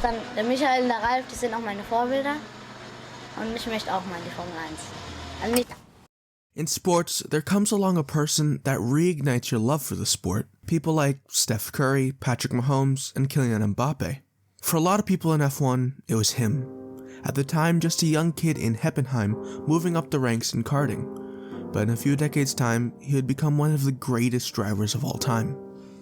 ist dann der Michael und der Ralf, die sind auch meine Vorbilder. Und ich möchte auch mal in die Formel 1. Also nicht. In sports, there comes along a person that reignites your love for the sport. People like Steph Curry, Patrick Mahomes, and Kylian Mbappe. For a lot of people in F1, it was him. At the time, just a young kid in Heppenheim, moving up the ranks in karting. But in a few decades' time, he would become one of the greatest drivers of all time.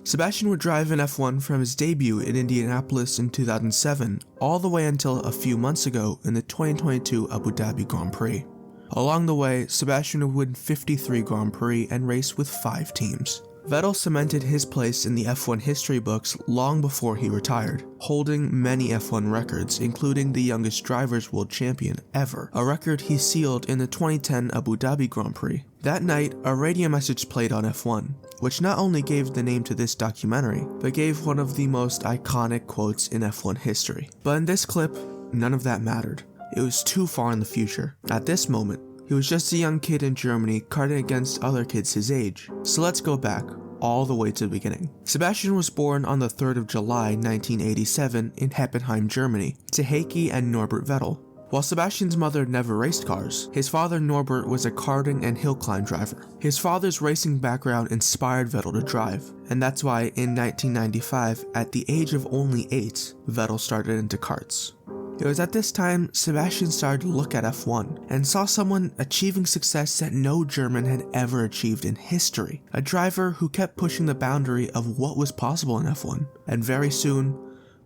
Sebastian would drive in F1 from his debut in Indianapolis in 2007, all the way until a few months ago in the 2022 Abu Dhabi Grand Prix. Along the way, Sebastian would win 53 Grand Prix and race with 5 teams. Vettel cemented his place in the F1 history books long before he retired, holding many F1 records, including the youngest driver's world champion ever, a record he sealed in the 2010 Abu Dhabi Grand Prix. That night, a radio message played on F1, which not only gave the name to this documentary, but gave one of the most iconic quotes in F1 history. But in this clip, none of that mattered. It was too far in the future. At this moment, he was just a young kid in Germany karting against other kids his age. So let's go back, all the way to the beginning. Sebastian was born on the 3rd of July 1987 in Heppenheim, Germany, to Heikki and Norbert Vettel. While Sebastian's mother never raced cars, his father Norbert was a karting and hill climb driver. His father's racing background inspired Vettel to drive, and that's why in 1995, at the age of only 8, Vettel started into karts. It was at this time Sebastian started to look at F1 and saw someone achieving success that no German had ever achieved in history. A driver who kept pushing the boundary of what was possible in F1. And very soon,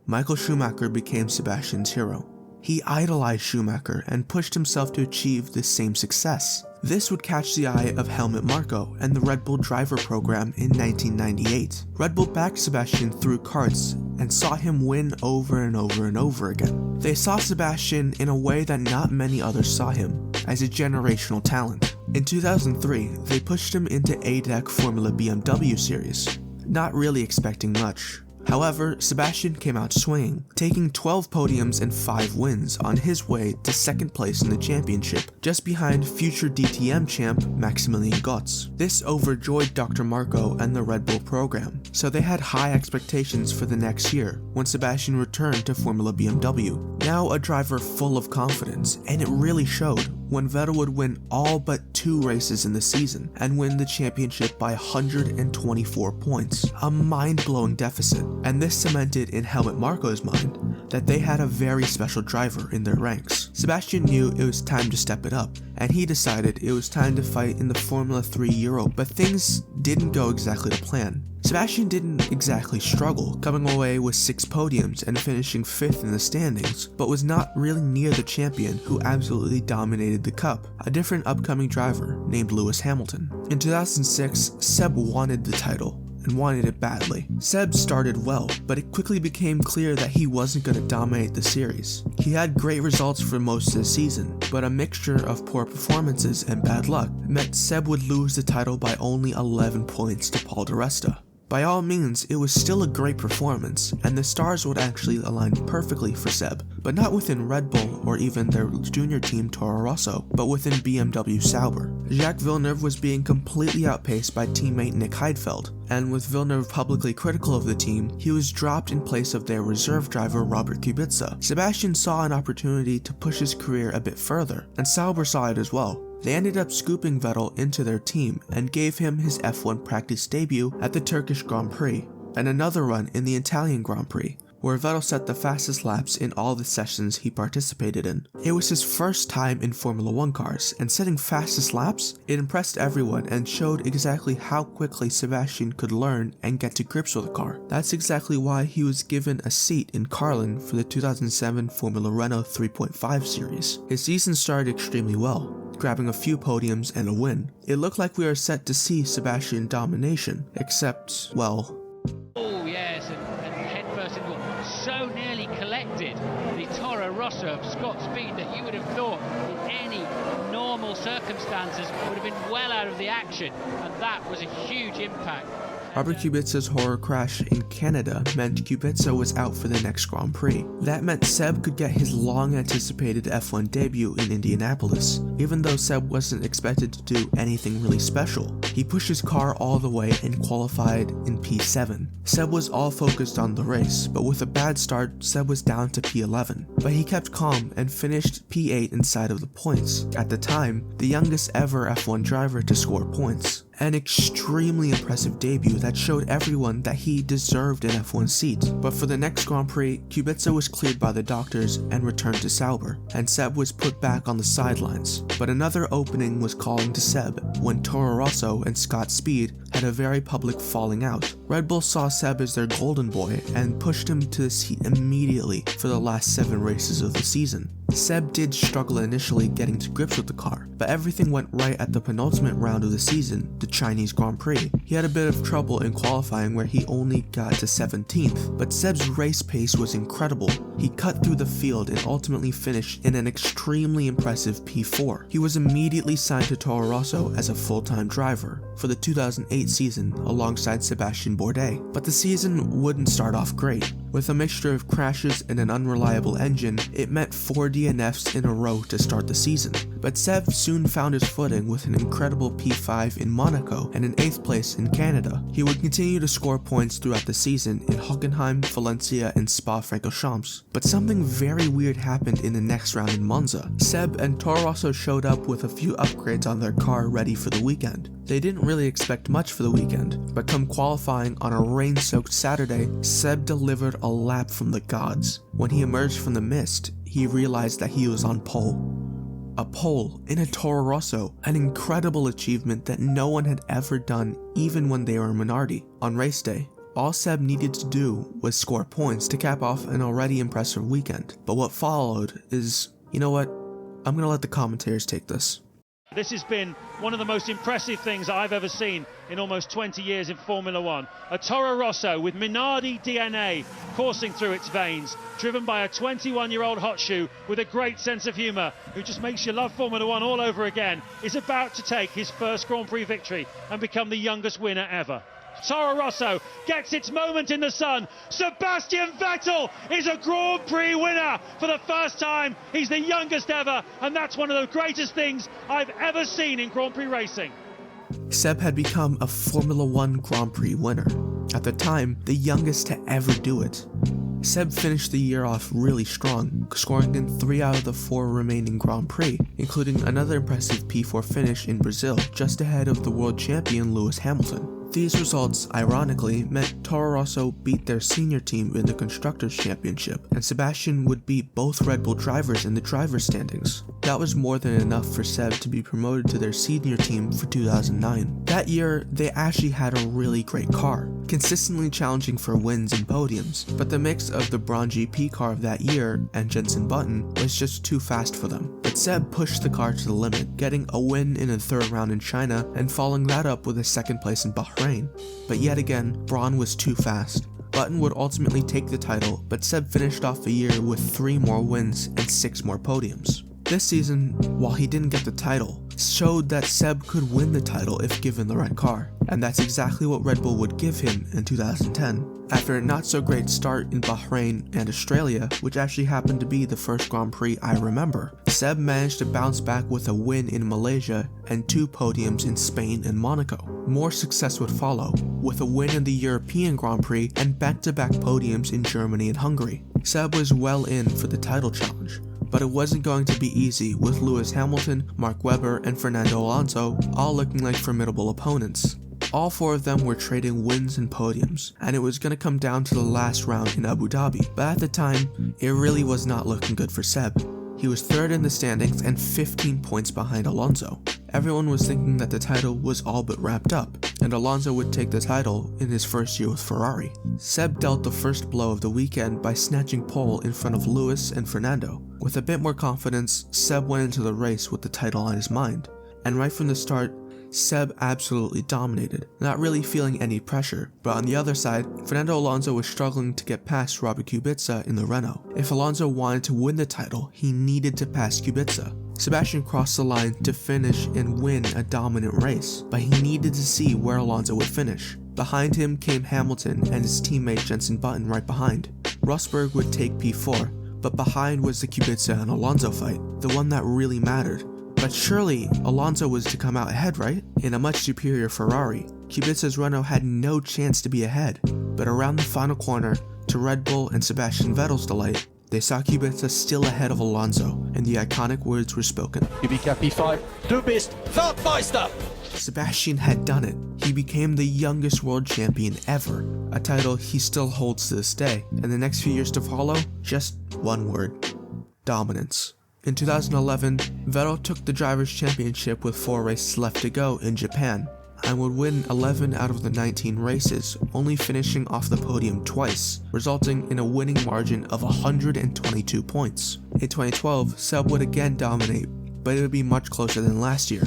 Michael Schumacher became Sebastian's hero. He idolized Schumacher and pushed himself to achieve the same success. This would catch the eye of Helmut Marko and the Red Bull driver program in 1998. Red Bull backed Sebastian through karts and saw him win over and over and over again. They saw Sebastian in a way that not many others saw him, as a generational talent. In 2003, they pushed him into ADAC Formula BMW series, not really expecting much. However, Sebastian came out swinging, taking 12 podiums and 5 wins on his way to 2nd place in the championship, just behind future DTM champ Maximilian Götz. This overjoyed Dr. Marko and the Red Bull program, so they had high expectations for the next year when Sebastian returned to Formula BMW. Now a driver full of confidence, and it really showed when Vettel would win all but 2 races in the season and win the championship by 124 points, a mind-blowing deficit. And this cemented in Helmut Marko's mind that they had a very special driver in their ranks. Sebastian knew it was time to step it up, and he decided it was time to fight in the Formula 3 Euro, but things didn't go exactly to plan. Sebastian didn't exactly struggle, coming away with 6 podiums and finishing 5th in the standings, but was not really near the champion who absolutely dominated the cup, a different upcoming driver named Lewis Hamilton. In 2006, Seb wanted the title, and wanted it badly. Seb started well, but it quickly became clear that he wasn't going to dominate the series. He had great results for most of the season, but a mixture of poor performances and bad luck meant Seb would lose the title by only 11 points to Paul di Resta. By all means, it was still a great performance, and the stars would actually align perfectly for Seb, but not within Red Bull or even their junior team Toro Rosso, but within BMW Sauber. Jacques Villeneuve was being completely outpaced by teammate Nick Heidfeld, and with Villeneuve publicly critical of the team, he was dropped in place of their reserve driver Robert Kubica. Sebastian saw an opportunity to push his career a bit further, and Sauber saw it as well. They ended up scooping Vettel into their team and gave him his F1 practice debut at the Turkish Grand Prix, and another run in the Italian Grand Prix, where Vettel set the fastest laps in all the sessions he participated in. It was his first time in Formula 1 cars, and setting fastest laps, it impressed everyone and showed exactly how quickly Sebastian could learn and get to grips with a car. That's exactly why he was given a seat in Carlin for the 2007 Formula Renault 3.5 series. His season started extremely well, grabbing a few podiums and a win. It looked like we were set to see Sebastian domination, except, well... Oh yes, and headfirst into so nearly collected the Toro Rosso of Scott Speed that you would have thought in any normal circumstances would have been well out of the action, and that was a huge impact. Robert Kubica's horror crash in Canada meant Kubica was out for the next Grand Prix. That meant Seb could get his long-anticipated F1 debut in Indianapolis. Even though Seb wasn't expected to do anything really special, he pushed his car all the way and qualified in P7. Seb was all focused on the race, but with a bad start, Seb was down to P11. But he kept calm and finished P8 inside of the points. At the time, the youngest ever F1 driver to score points. An extremely impressive debut that showed everyone that he deserved an F1 seat. But for the next Grand Prix, Kubica was cleared by the doctors and returned to Sauber, and Seb was put back on the sidelines. But another opening was calling to Seb when Toro Rosso and Scott Speed had a very public falling out. Red Bull saw Seb as their golden boy and pushed him to the seat immediately for the last 7 races of the season. Seb did struggle initially getting to grips with the car, but everything went right at the penultimate round of the season, the Chinese Grand Prix. He had a bit of trouble in qualifying where he only got to 17th, but Seb's race pace was incredible. He cut through the field and ultimately finished in an extremely impressive P4. He was immediately signed to Toro Rosso as a full-time driver for the 2008 season alongside Sebastian Vettel, but the season wouldn't start off great. With a mixture of crashes and an unreliable engine, it meant 4 DNFs in a row to start the season. But Seb soon found his footing with an incredible P5 in Monaco and an 8th place in Canada. He would continue to score points throughout the season in Hockenheim, Valencia, and Spa-Francorchamps. But something very weird happened in the next round in Monza. Seb and Toro Rosso showed up with a few upgrades on their car ready for the weekend. They didn't really expect much for the weekend, but come qualifying on a rain-soaked Saturday, Seb delivered a lap from the gods. When he emerged from the mist, he realized that he was on pole. A pole in a Toro Rosso, an incredible achievement that no one had ever done even when they were a minority. On race day, all Seb needed to do was score points to cap off an already impressive weekend. But what followed is, you know what, I'm gonna let the commentators take this. This has been one of the most impressive things I've ever seen in almost 20 years in Formula One. A Toro Rosso with Minardi DNA coursing through its veins, driven by a 21-year-old hot shoe with a great sense of humour, who just makes you love Formula One all over again, is about to take his first Grand Prix victory and become the youngest winner ever. Toro Rosso gets its moment in the sun. Sebastian Vettel is a Grand Prix winner for the first time. He's the youngest ever, and that's one of the greatest things I've ever seen in Grand Prix racing. Seb had become a Formula One Grand Prix winner. At the time, the youngest to ever do it. Seb finished the year off really strong, scoring in 3 out of the 4 remaining Grand Prix, including another impressive P4 finish in Brazil, just ahead of the world champion Lewis Hamilton. These results, ironically, meant Toro Rosso beat their senior team in the Constructors' Championship, and Sebastian would beat both Red Bull drivers in the driver's standings. That was more than enough for Seb to be promoted to their senior team for 2009. That year, they actually had a really great car, consistently challenging for wins and podiums, but the mix of the Braun GP car of that year and Jenson Button was just too fast for them. But Seb pushed the car to the limit, getting a win in the 3rd round in China and following that up with a 2nd place in Bahrain. But yet again, Braun was too fast. Button would ultimately take the title, but Seb finished off the year with 3 more wins and 6 more podiums. This season, while he didn't get the title, showed that Seb could win the title if given the right car, and that's exactly what Red Bull would give him in 2010. After a not so great start in Bahrain and Australia, which actually happened to be the first Grand Prix I remember, Seb managed to bounce back with a win in Malaysia and 2 podiums in Spain and Monaco. More success would follow, with a win in the European Grand Prix and back-to-back podiums in Germany and Hungary. Seb was well in for the title challenge, but it wasn't going to be easy with Lewis Hamilton, Mark Webber, and Fernando Alonso all looking like formidable opponents. All 4 of them were trading wins and podiums, and it was going to come down to the last round in Abu Dhabi, but at the time, it really was not looking good for Seb. He was 3rd in the standings and 15 points behind Alonso. Everyone was thinking that the title was all but wrapped up, and Alonso would take the title in his first year with Ferrari. Seb dealt the first blow of the weekend by snatching pole in front of Lewis and Fernando. With a bit more confidence, Seb went into the race with the title on his mind, and right from the start, Seb absolutely dominated, not really feeling any pressure. But on the other side, Fernando Alonso was struggling to get past Robert Kubica in the Renault. If Alonso wanted to win the title, he needed to pass Kubica. Sebastian crossed the line to finish and win a dominant race, but he needed to see where Alonso would finish. Behind him came Hamilton and his teammate Jenson Button right behind. Rosberg would take P4, but behind was the Kubica and Alonso fight, the one that really mattered. But surely, Alonso was to come out ahead, right? In a much superior Ferrari. Kubica's Renault had no chance to be ahead. But around the final corner, to Red Bull and Sebastian Vettel's delight, they saw Kubica still ahead of Alonso, and the iconic words were spoken. Kubica P5, du bist Weltmeister! Sebastian had done it. He became the youngest world champion ever, a title he still holds to this day, and the next few years to follow, just one word: dominance. In 2011, Vettel took the Drivers' Championship with 4 races left to go in Japan, and would win 11 out of the 19 races, only finishing off the podium twice, resulting in a winning margin of 122 points. In 2012, Seb would again dominate, but it would be much closer than last year.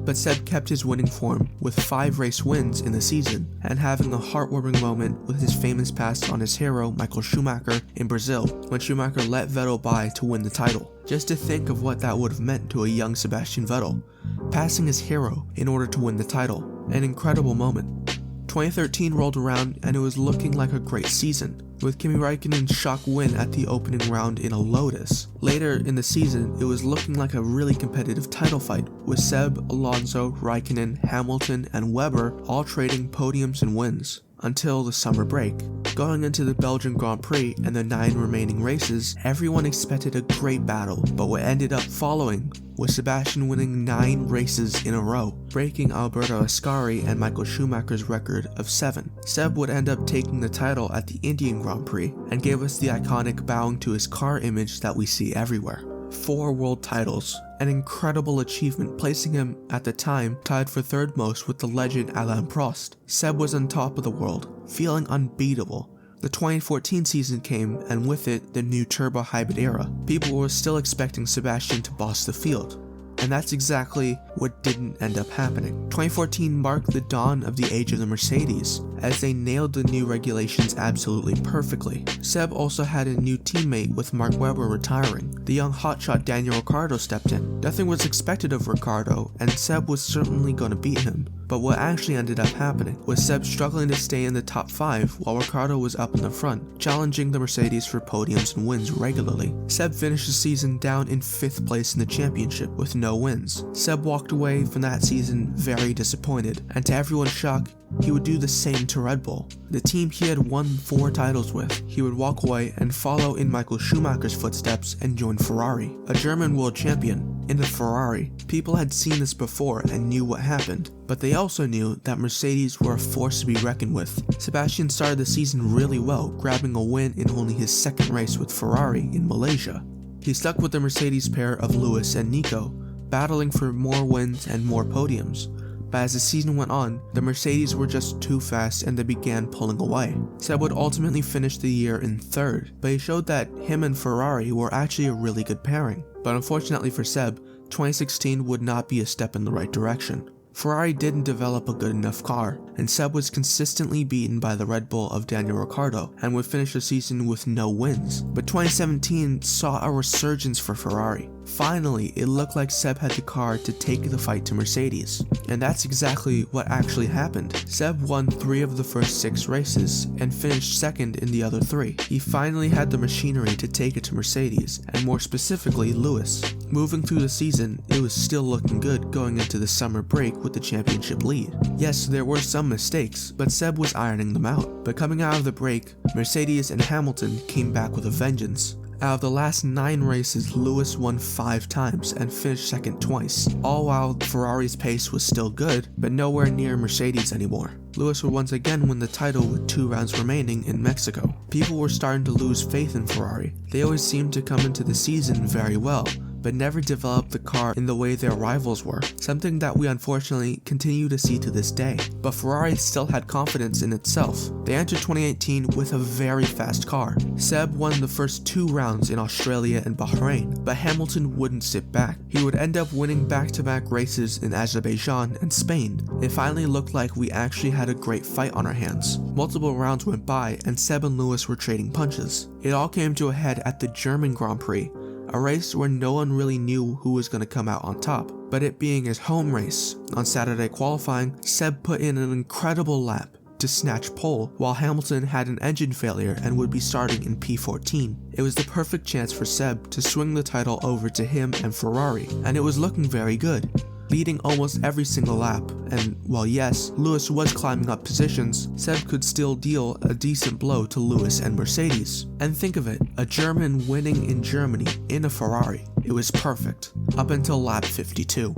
But Seb kept his winning form with 5 race wins in the season, and having a heartwarming moment with his famous pass on his hero Michael Schumacher in Brazil, when Schumacher let Vettel by to win the title. Just to think of what that would have meant to a young Sebastian Vettel, passing his hero in order to win the title. An incredible moment. 2013 rolled around and it was looking like a great season, with Kimi Räikkönen's shock win at the opening round in a Lotus. Later in the season, it was looking like a really competitive title fight, with Seb, Alonso, Räikkönen, Hamilton, and Webber all trading podiums and wins. Until the summer break. Going into the Belgian Grand Prix and the 9 remaining races, everyone expected a great battle, but what ended up following was Sebastian winning 9 races in a row, breaking Alberto Ascari and Michael Schumacher's record of 7. Seb would end up taking the title at the Indian Grand Prix, and gave us the iconic bowing to his car image that we see everywhere. 4 world titles, an incredible achievement, placing him, at the time, tied for 3rd most with the legend Alain Prost. Seb was on top of the world, feeling unbeatable. The 2014 season came, and with it, the new turbo hybrid era. People were still expecting Sebastian to boss the field, and that's exactly what didn't end up happening. 2014 marked the dawn of the age of the Mercedes, as they nailed the new regulations absolutely perfectly. Seb also had a new teammate with Mark Webber retiring. The young hotshot Daniel Ricciardo stepped in. Nothing was expected of Ricciardo, and Seb was certainly going to beat him. But what actually ended up happening was Seb struggling to stay in the top 5 while Ricciardo was up in the front, challenging the Mercedes for podiums and wins regularly. Seb finished the season down in 5th place in the championship with no wins. Seb walked away from that season very disappointed, and to everyone's shock, he would do the same to Red Bull, the team he had won 4 titles with. He would walk away and follow in Michael Schumacher's footsteps and join Ferrari, a German world champion. In the Ferrari, people had seen this before and knew what happened, but they also knew that Mercedes were a force to be reckoned with. Sebastian started the season really well, grabbing a win in only his 2nd race with Ferrari in Malaysia. He stuck with the Mercedes pair of Lewis and Nico, battling for more wins and more podiums. But as the season went on, the Mercedes were just too fast and they began pulling away. Seb would ultimately finish the year in 3rd, but he showed that him and Ferrari were actually a really good pairing. But unfortunately for Seb, 2016 would not be a step in the right direction. Ferrari didn't develop a good enough car, and Seb was consistently beaten by the Red Bull of Daniel Ricciardo and would finish the season with no wins. But 2017 saw a resurgence for Ferrari. Finally, it looked like Seb had the car to take the fight to Mercedes, and that's exactly what actually happened. Seb won 3 of the first 6 races and finished 2nd in the other 3. He finally had the machinery to take it to Mercedes, and more specifically Lewis. Moving through the season, it was still looking good going into the summer break with the championship lead. Yes, there were some mistakes, but Seb was ironing them out. But coming out of the break, Mercedes and Hamilton came back with a vengeance. Out of the last 9 races, Lewis won 5 times and finished 2nd twice, all while Ferrari's pace was still good, but nowhere near Mercedes anymore. Lewis would once again win the title with 2 rounds remaining in Mexico. People were starting to lose faith in Ferrari. They always seemed to come into the season very well, but never developed the car in the way their rivals were, something that we unfortunately continue to see to this day. But Ferrari still had confidence in itself. They entered 2018 with a very fast car. Seb won the first 2 rounds in Australia and Bahrain, but Hamilton wouldn't sit back. He would end up winning back-to-back races in Azerbaijan and Spain. It finally looked like we actually had a great fight on our hands. Multiple rounds went by and Seb and Lewis were trading punches. It all came to a head at the German Grand Prix, a race where no one really knew who was going to come out on top. But it being his home race, on Saturday qualifying, Seb put in an incredible lap. to snatch pole, while Hamilton had an engine failure and would be starting in P14. It was the perfect chance for Seb to swing the title over to him and Ferrari, and it was looking very good, leading almost every single lap. And while yes, Lewis was climbing up positions, Seb could still deal a decent blow to Lewis and Mercedes. And think of it, a German winning in Germany in a Ferrari. It was perfect, up until lap 52.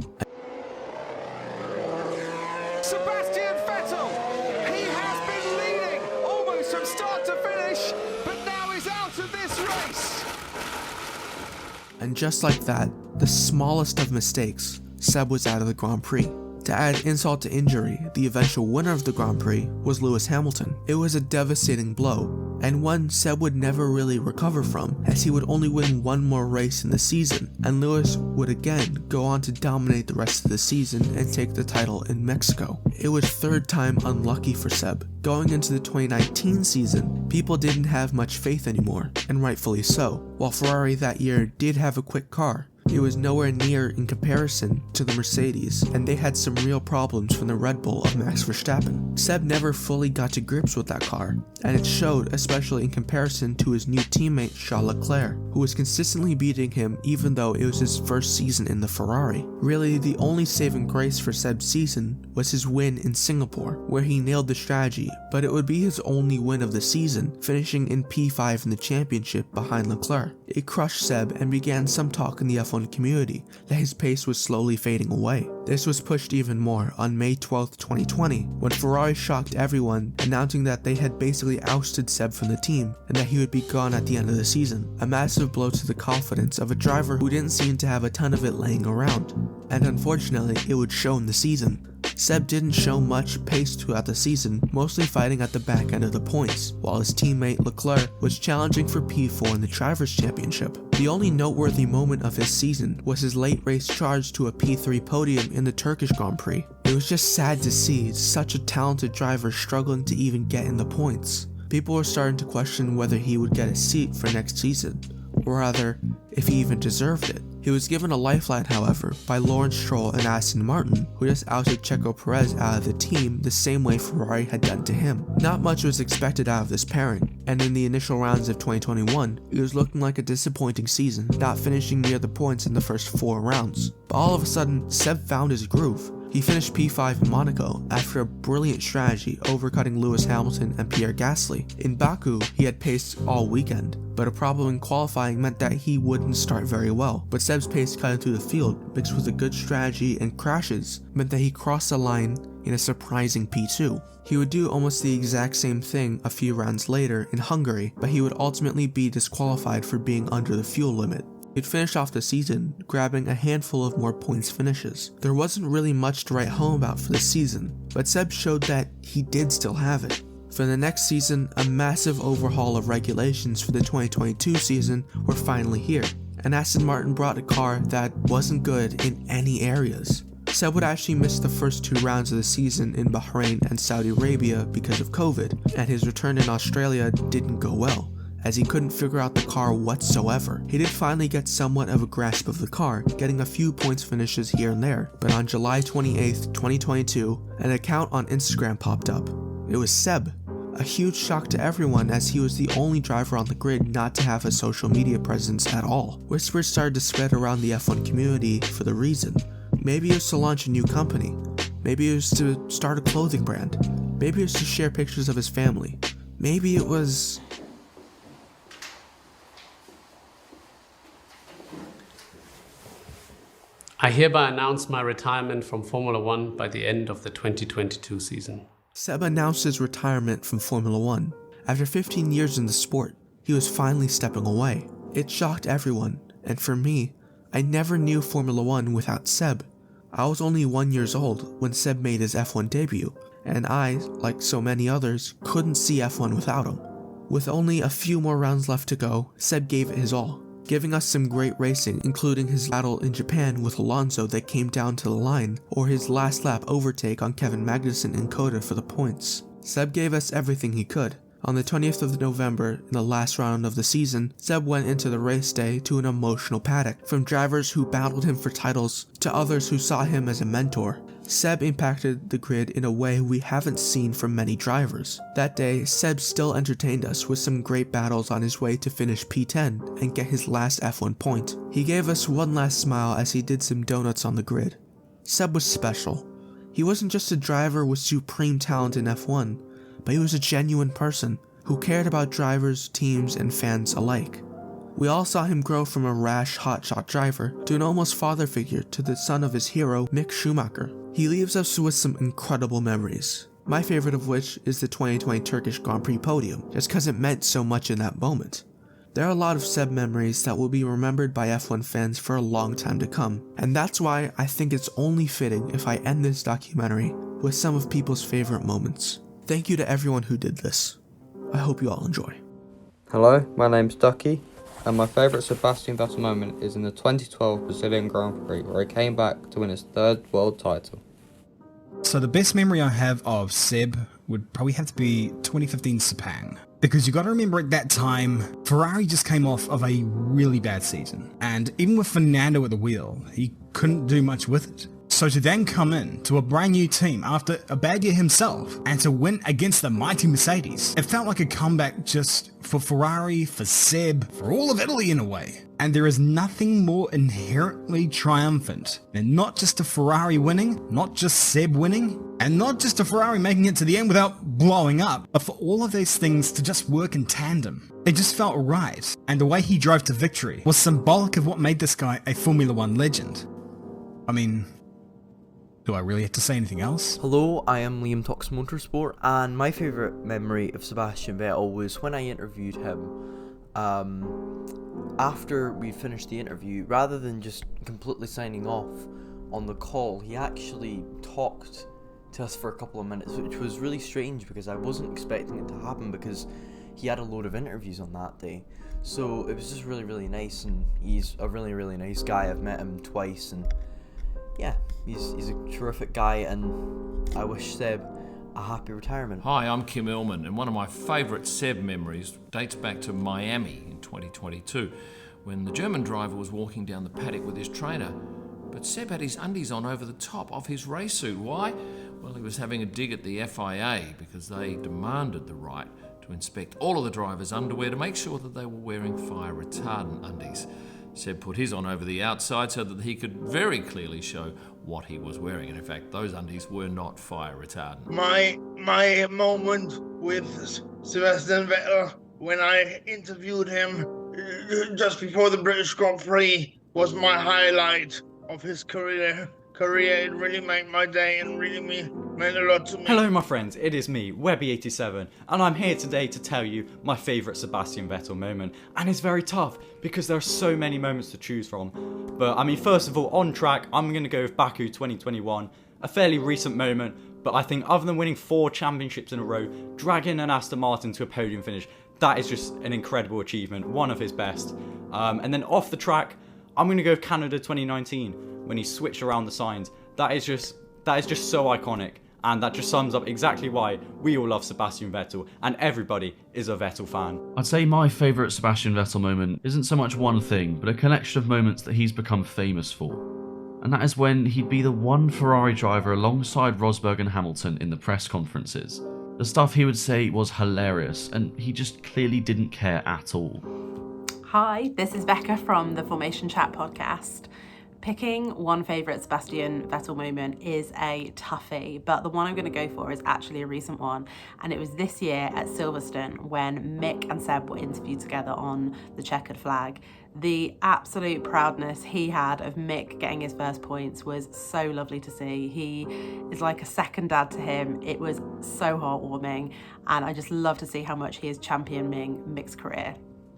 Sebastian Vettel, he has been leading almost from start to finish, but now he's out of this race. And just like that, the smallest of mistakes, Seb was out of the Grand Prix. To add insult to injury, the eventual winner of the Grand Prix was Lewis Hamilton. It was a devastating blow, and one Seb would never really recover from, as he would only win one more race in the season, and Lewis would again go on to dominate the rest of the season and take the title in Mexico. It was third time unlucky for Seb. Going into the 2019 season, people didn't have much faith anymore, and rightfully so. While Ferrari that year did have a quick car, it was nowhere near in comparison to the Mercedes, and they had some real problems from the Red Bull of Max Verstappen. Seb never fully got to grips with that car, and it showed especially in comparison to his new teammate Charles Leclerc, who was consistently beating him even though it was his first season in the Ferrari. Really, the only saving grace for Seb's season was his win in Singapore, where he nailed the strategy, but it would be his only win of the season, finishing in P5 in the championship behind Leclerc. It crushed Seb and began some talk in the F1 community that his pace was slowly fading away. This was pushed even more on May 12, 2020, when Ferrari shocked everyone, announcing that they had basically ousted Seb from the team and that he would be gone at the end of the season. A massive blow to the confidence of a driver who didn't seem to have a ton of it laying around, and unfortunately it would show in the season. Seb didn't show much pace throughout the season, mostly fighting at the back end of the points, while his teammate Leclerc was challenging for P4 in the Drivers' Championship. The only noteworthy moment of his season was his late race charge to a P3 podium in the Turkish Grand Prix. It was just sad to see such a talented driver struggling to even get in the points. People were starting to question whether he would get a seat for next season, or rather, if he even deserved it. He was given a lifeline, however, by Lawrence Stroll and Aston Martin, who just ousted Checo Perez out of the team the same way Ferrari had done to him. Not much was expected out of this pairing, and in the initial rounds of 2021, it was looking like a disappointing season, not finishing near the points in the first 4 rounds. But all of a sudden, Seb found his groove. He finished P5 in Monaco after a brilliant strategy overcutting Lewis Hamilton and Pierre Gasly. In Baku, he had paced all weekend, but a problem in qualifying meant that he wouldn't start very well. But Seb's pace cutting through the field, mixed with a good strategy and crashes, meant that he crossed the line in a surprising P2. He would do almost the exact same thing a few rounds later in Hungary, but he would ultimately be disqualified for being under the fuel limit. He'd finish off the season, grabbing a handful of more points finishes. There wasn't really much to write home about for the season, but Seb showed that he did still have it. For the next season, a massive overhaul of regulations for the 2022 season were finally here, and Aston Martin brought a car that wasn't good in any areas. Seb would actually miss the first 2 rounds of the season in Bahrain and Saudi Arabia because of COVID, and his return in Australia didn't go well, as he couldn't figure out the car whatsoever. He did finally get somewhat of a grasp of the car, getting a few points finishes here and there, but on July 28th, 2022, an account on Instagram popped up. It was Seb. A huge shock to everyone, as he was the only driver on the grid not to have a social media presence at all. Whispers started to spread around the F1 community for the reason. Maybe it was to launch a new company. Maybe it was to start a clothing brand. Maybe it was to share pictures of his family. Maybe it was... I hereby announce my retirement from Formula One by the end of the 2022 season. Seb announced his retirement from Formula One. After 15 years in the sport, he was finally stepping away. It shocked everyone, and for me, I never knew Formula One without Seb. I was only 1 year old when Seb made his F1 debut, and I, like so many others, couldn't see F1 without him. With only a few more rounds left to go, Seb gave it his all, giving us some great racing, including his battle in Japan with Alonso that came down to the line, or his last lap overtake on Kevin Magnussen in Coda for the points. Seb gave us everything he could, On the 20th of November, in the last round of the season, Seb went into the race day to an emotional paddock, from drivers who battled him for titles to others who saw him as a mentor. Seb impacted the grid in a way we haven't seen from many drivers. That day, Seb still entertained us with some great battles on his way to finish P10 and get his last F1 point. He gave us one last smile as he did some donuts on the grid. Seb was special. He wasn't just a driver with supreme talent in F1, but he was a genuine person who cared about drivers, teams, and fans alike. We all saw him grow from a rash hotshot driver to an almost father figure to the son of his hero, Mick Schumacher. He leaves us with some incredible memories, my favorite of which is the 2020 Turkish Grand Prix podium, just cause it meant so much in that moment. There are a lot of Seb memories that will be remembered by F1 fans for a long time to come, and that's why I think it's only fitting if I end this documentary with some of people's favorite moments. Thank you to everyone who did this. I hope you all enjoy. Hello, my name's Ducky, and my favourite Sebastian Vettel moment is in the 2012 Brazilian Grand Prix, where he came back to win his third world title. So the best memory I have of Seb would probably have to be 2015 Sepang. Because you got to remember at that time, Ferrari just came off of a really bad season. And even with Fernando at the wheel, he couldn't do much with it. So to then come in to a brand new team after a bad year himself and to win against the mighty Mercedes, it felt like a comeback just for Ferrari, for Seb, for all of Italy in a way. And there is nothing more inherently triumphant than not just a Ferrari winning, not just Seb winning, and not just a Ferrari making it to the end without blowing up, but for all of those things to just work in tandem. It just felt right, and the way he drove to victory was symbolic of what made this guy a Formula One legend. I mean, do I really have to say anything else? Hello, I am Liam Tox Motorsport, and my favourite memory of Sebastian Vettel was when I interviewed him. After we finished the interview, rather than just completely signing off on the call, he actually talked to us for a couple of minutes, which was really strange because I wasn't expecting it to happen because he had a load of interviews on that day. So it was just really, really nice, and he's a really, really nice guy. I've met him twice, and yeah, he's a terrific guy, and I wish Seb a happy retirement. Hi, I'm Kim Illman, and one of my favourite Seb memories dates back to Miami in 2022, when the German driver was walking down the paddock with his trainer, but Seb had his undies on over the top of his race suit. Why? Well, he was having a dig at the FIA because they demanded the right to inspect all of the drivers' underwear to make sure that they were wearing fire retardant undies. Seb put his on over the outside so that he could very clearly show what he was wearing, and in fact those undies were not fire retardant. My moment with Sebastian Vettel when I interviewed him just before the British Grand Prix was my highlight of his career. It really made my day and really meant a lot to me. Hello my friends, it is me, Webby87, and I'm here today to tell you my favourite Sebastian Vettel moment. And it's very tough because there are so many moments to choose from. But I mean, first of all, on track, I'm going to go with Baku 2021, a fairly recent moment, but I think other than winning 4 championships in a row, dragging an Aston Martin to a podium finish, that is just an incredible achievement, one of his best. And then off the track, I'm going to go with Canada 2019, when he switched around the signs. That is just so iconic, and that just sums up exactly why we all love Sebastian Vettel, and everybody is a Vettel fan. I'd say my favourite Sebastian Vettel moment isn't so much one thing, but a collection of moments that he's become famous for. And that is when he'd be the one Ferrari driver alongside Rosberg and Hamilton in the press conferences. The stuff he would say was hilarious, and he just clearly didn't care at all. Hi, this is Becca from the Formation Chat podcast. Picking one favourite Sebastian Vettel moment is a toughie, but the one I'm going to go for is actually a recent one, and it was this year at Silverstone when Mick and Seb were interviewed together on the checkered flag. The absolute proudness he had of Mick getting his first points was so lovely to see. He is like a second dad to him. It was so heartwarming, and I just love to see how much he is championing Mick's career.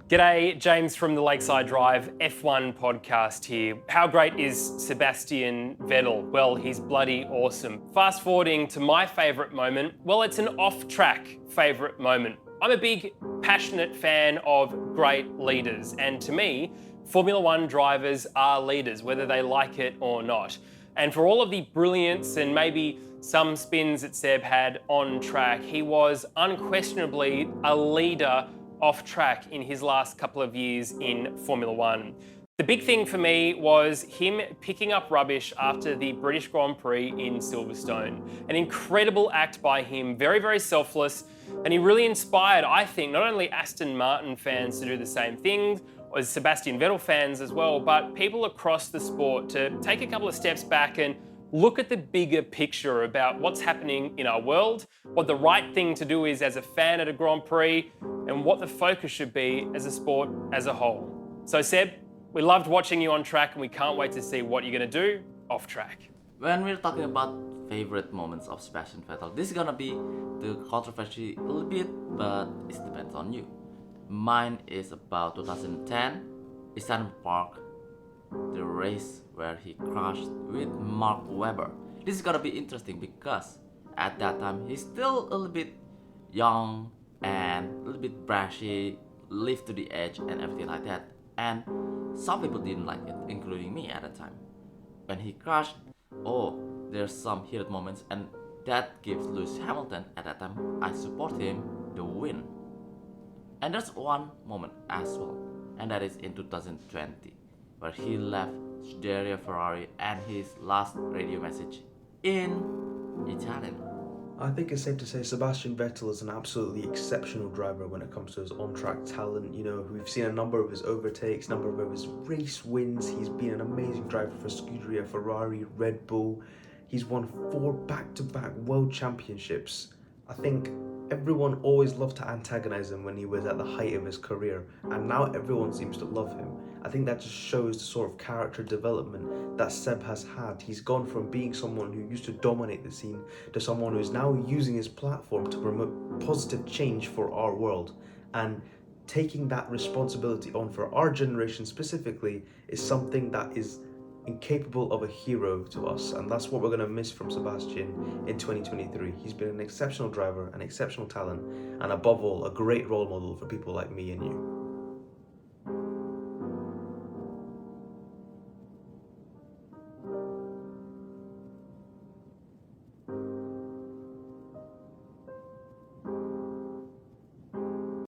G'day, James from the Lakeside Drive F1 podcast here. How great is Sebastian Vettel? Well, he's bloody awesome. Fast forwarding to my favourite moment, well, it's an off-track favourite moment. I'm a big, passionate fan of great leaders, and to me, Formula One drivers are leaders, whether they like it or not. And for all of the brilliance and maybe some spins that Seb had on track, he was unquestionably a leader off track in his last couple of years in Formula One. The big thing for me was him picking up rubbish after the British Grand Prix in Silverstone. An incredible act by him, very, very selfless, and he really inspired, I think, not only Aston Martin fans to do the same thing, as Sebastian Vettel fans as well, but people across the sport to take a couple of steps back and look at the bigger picture about what's happening in our world, what the right thing to do is as a fan at a Grand Prix, and what the focus should be as a sport as a whole. So Seb, we loved watching you on track and we can't wait to see what you're going to do off track. When we're talking about favorite moments of Sebastian Vettel, this is gonna be the controversy a little bit, but it depends on you. Mine is about 2010, Eastern Park, the race where he crashed with Mark Webber. This is gonna be interesting because at that time he's still a little bit young and a little bit brashy, live to the edge and everything like that. And some people didn't like it, including me at the time. When he crashed, there's some heated moments, and that gives Lewis Hamilton at that time, I support him, the win. And there's one moment as well, and that is in 2020, where he left Scuderia Ferrari and his last radio message in Italian. I think it's safe to say Sebastian Vettel is an absolutely exceptional driver when it comes to his on-track talent. You know, we've seen a number of his overtakes, number of his race wins. He's been an amazing driver for Scuderia Ferrari, Red Bull. He's won 4 back-to-back world championships. I think everyone always loved to antagonize him when he was at the height of his career, and now everyone seems to love him. I think that just shows the sort of character development that Seb has had. He's gone from being someone who used to dominate the scene to someone who's now using his platform to promote positive change for our world. And taking that responsibility on for our generation specifically is something that is incapable of a hero to us, and that's what we're going to miss from Sebastian in 2023. He's been an exceptional driver, an exceptional talent, and above all, a great role model for people like me and you.